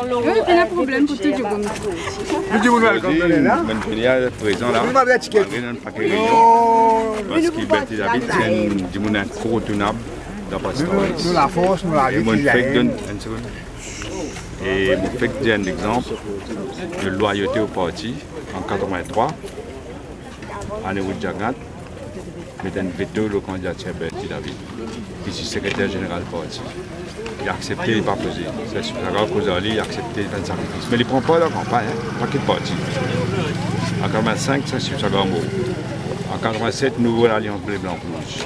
Oui, il y a un problème pour tout le monde. Tout le monde va le comprendre là. Je suis présent là. Oui, ma belle ticket. Parce que Betty David, c'est un monde incontournable dans le Nous la force, nous la vie. Et je fais dire un exemple de loyauté au parti en 83, à Néo-Djagat, mais un veto le candidat Betty David, qui est secrétaire général du parti. Il a accepté, il n'a pas posé. C'est super grave qu'il a accepté de faire le sacrifice. Mais il ne prend pas la campagne, pas qu'il parti. En 85, c'est super grave. En 87, nouveau l'Alliance bleu-blanc-rouge.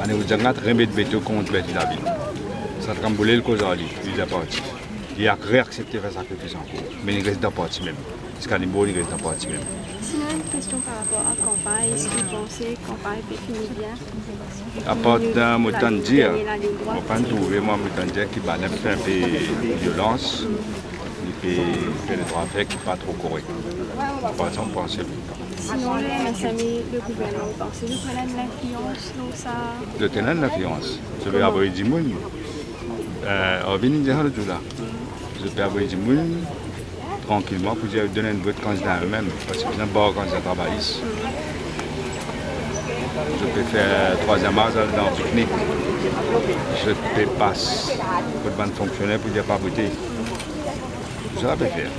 En Néo-Djagat, remet de veto contre Betty David. Ça a tremblé le cause il est parti. Il a réaccepté de faire sacrifice en cours. Mais il reste dans le parti même. Parce qu'il il reste dans le parti même. Sinon, une question par rapport à la campagne. Est-ce que vous pensez que la campagne peut finir bien? À part d'un Moutandia, on peut trouver moi Moutandia qui va faire un peu de violence, qui fait le trafic qui n'est pas trop correct. Par exemple, pensez. Sinon, le gouvernement, vous pensez que vous prenez de l'influence dans ça? Je tenais de l'influence. Je vais avoir du monde. On vient de dire tout là. Je peux avoir du monde tranquillement pour donner un vote candidat à eux-mêmes. Parce que c'est un bon candidat travailliste. Je peux faire troisième âge dans le pique-nique. Je peux passer pour le ban fonctionnaire pour dire pas voter. Je peux faire.